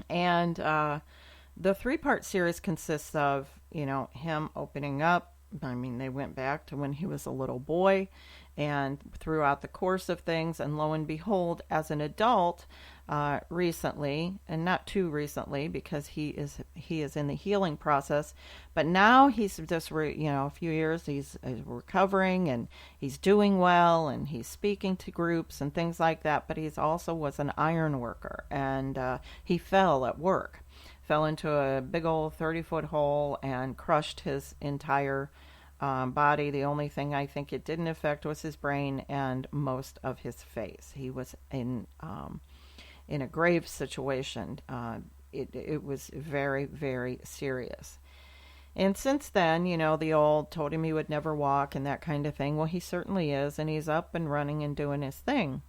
And the three-part series consists of, him opening up. I mean, they went back to when he was a little boy and throughout the course of things. And lo and behold, as an adult, recently, and not too recently because he is in the healing process, but now he's just a few years he's recovering and he's doing well and he's speaking to groups and things like that. But he's also was an iron worker, and he fell at work, fell into a big old 30-foot hole and crushed his entire body. The only thing I think it didn't affect was his brain and most of his face. He was in a grave situation. It was very, very serious. And since then, the old told him he would never walk and that kind of thing. Well, he certainly is, and he's up and running and doing his thing.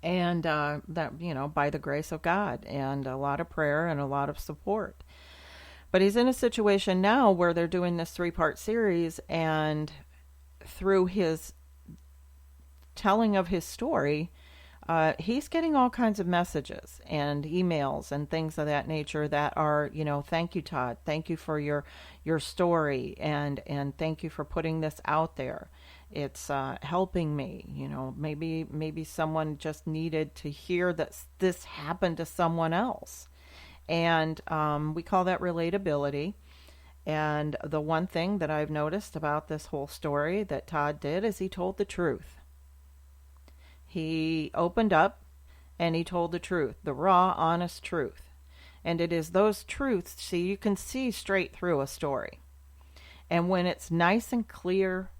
And that, by the grace of God and a lot of prayer and a lot of support. But he's in a situation now where they're doing this three-part series, and through his telling of his story, he's getting all kinds of messages and emails and things of that nature that are, thank you, Todd. Thank you for your story, and thank you for putting this out there. It's helping me. Maybe someone just needed to hear that this happened to someone else. And we call that relatability. And the one thing that I've noticed about this whole story that Todd did is he told the truth. He opened up and he told the truth, the raw, honest truth. And it is those truths, see, you can see straight through a story. And when it's nice and clear,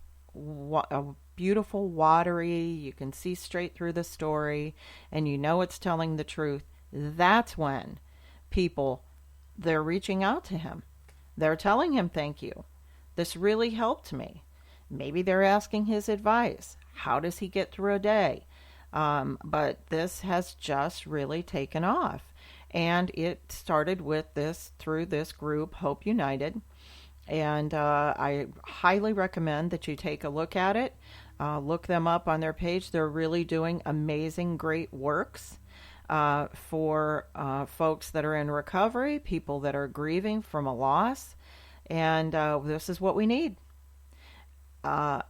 beautiful, watery, you can see straight through the story and it's telling the truth, that's when people, they're reaching out to him. They're telling him, thank you. This really helped me. Maybe they're asking his advice. How does he get through a day? But this has just really taken off. And it started with through this group, Hope United. And I highly recommend that you take a look at it. Look them up on their page. They're really doing amazing, great works for folks that are in recovery, people that are grieving from a loss. And this is what we need. Uh,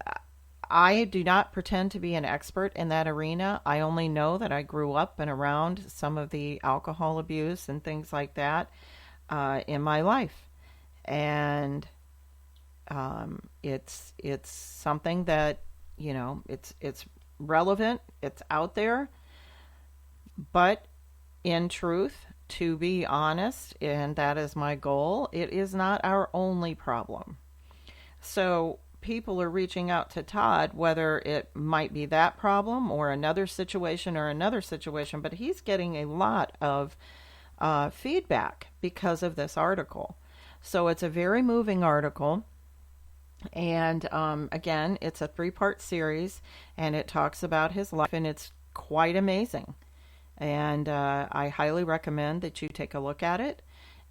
I do not pretend to be an expert in that arena. I only know that I grew up and around some of the alcohol abuse and things like that in my life. And it's something that it's relevant, it's out there, but in truth, to be honest, and that is my goal, it is not our only problem. So people are reaching out to Todd, whether it might be that problem or another situation, but he's getting a lot of feedback because of this article. So it's a very moving article. And again, it's a three-part series, and it talks about his life, and it's quite amazing. And I highly recommend that you take a look at it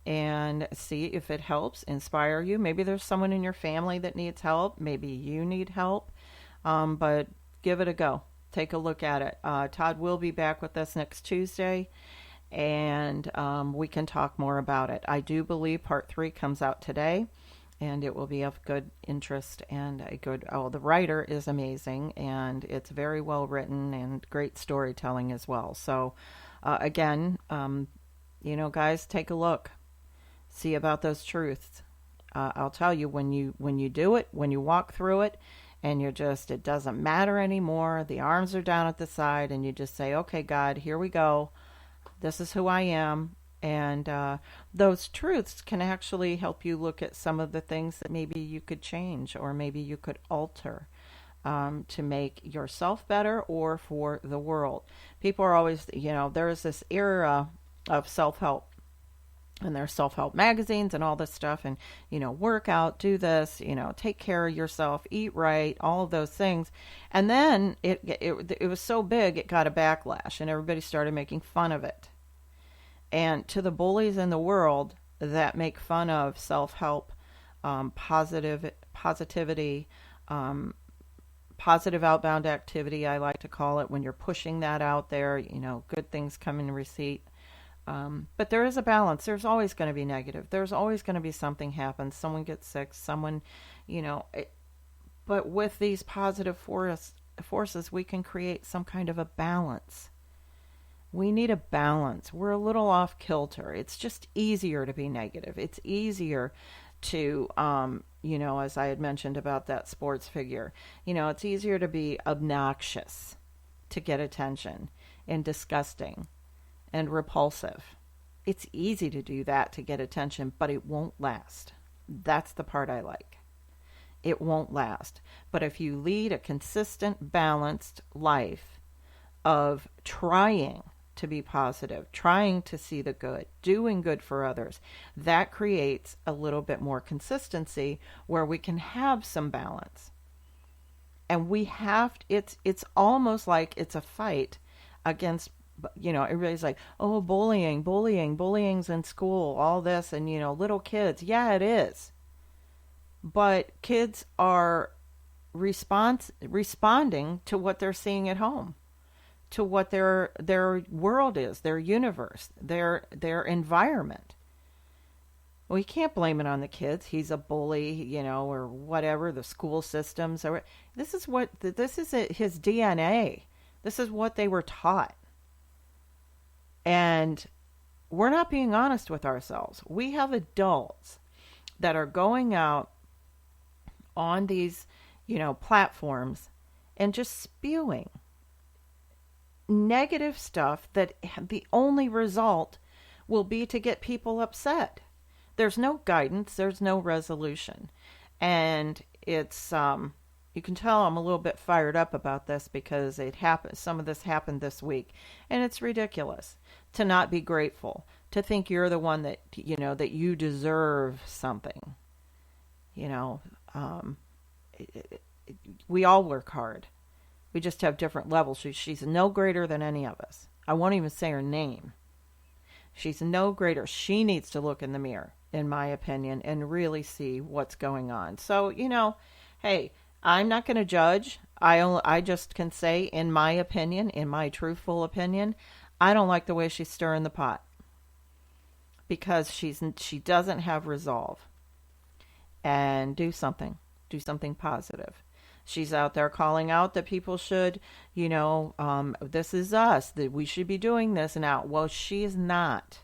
and see if it helps inspire you. Maybe there's someone in your family that needs help. Maybe you need help. But give it a go. Take a look at it. Todd will be back with us next Tuesday, and we can talk more about it. I do believe part 3 comes out today, and it will be of good interest and the writer is amazing, and it's very well written and great storytelling as well. So again, guys, take a look, see about those truths. I'll tell you, when you do it, when you walk through it, and it doesn't matter anymore, the arms are down at the side, and you just say, okay, God, here we go, this is who I am. And those truths can actually help you look at some of the things that maybe you could change or maybe you could alter to make yourself better or for the world. People are always, there is this era of self-help, and there's self-help magazines and all this stuff, and work out, do this, take care of yourself, eat right, all of those things. And then it was so big, it got a backlash, and everybody started making fun of it. And to the bullies in the world that make fun of self-help, positivity, positive outbound activity, I like to call it, when you're pushing that out there, good things come in receipt. But there is a balance. There's always going to be negative. There's always going to be something happens. Someone gets sick. Someone, you know. But with these positive forces, we can create some kind of a balance. We need a balance. We're a little off kilter. It's just easier to be negative. It's easier to, as I had mentioned about that sports figure, it's easier to be obnoxious to get attention and disgusting and repulsive. It's easy to do that to get attention, but it won't last. That's the part I like. It won't last. But if you lead a consistent, balanced life of trying to be positive, trying to see the good, doing good for others, that creates a little bit more consistency where we can have some balance. And we have, it's almost like it's a fight against, everybody's like, oh, bullying's in school, all this, and, little kids. Yeah, it is. But kids are responding to what they're seeing at home, to what their world is, their universe, their environment. We can't blame it on the kids. He's a bully, or whatever, the school systems. This is his DNA. This is what they were taught. And we're not being honest with ourselves. We have adults that are going out on these, platforms and just spewing negative stuff that the only result will be to get people upset. There's no guidance, there's no resolution. And it's you can tell I'm a little bit fired up about this because some of this happened this week, and it's ridiculous to not be grateful, to think you're the one that that you deserve something. We all work hard. We just have different levels. She's no greater than any of us. I won't even say her name. She's no greater. She needs to look in the mirror, in my opinion, and really see what's going on. So, hey, I'm not going to judge. I just can say, in my opinion, in my truthful opinion, I don't like the way she's stirring the pot, because she doesn't have resolve. And do something positive. She's out there calling out that people should, this is us, that we should be doing this now. Well, she is not.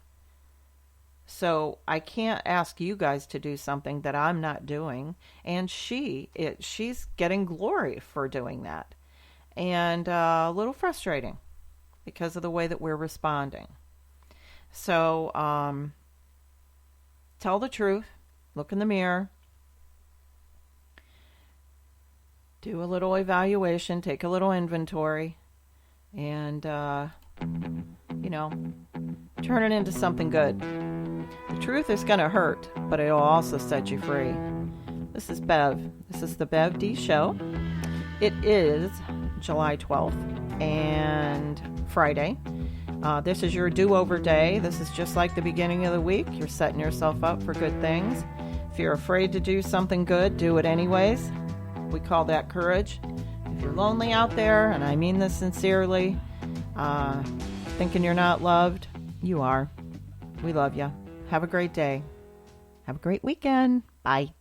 So I can't ask you guys to do something that I'm not doing. And she's getting glory for doing that. And a little frustrating because of the way that we're responding. So tell the truth. Look in the mirror. Do a little evaluation, take a little inventory, and, turn it into something good. The truth is going to hurt, but it'll also set you free. This is Bev. This is the Bev D Show. It is July 12th and Friday. This is your do-over day. This is just like the beginning of the week. You're setting yourself up for good things. If you're afraid to do something good, do it anyways. We call that courage. If you're lonely out there, and I mean this sincerely, thinking you're not loved, you are. We love you. Have a great day. Have a great weekend. Bye.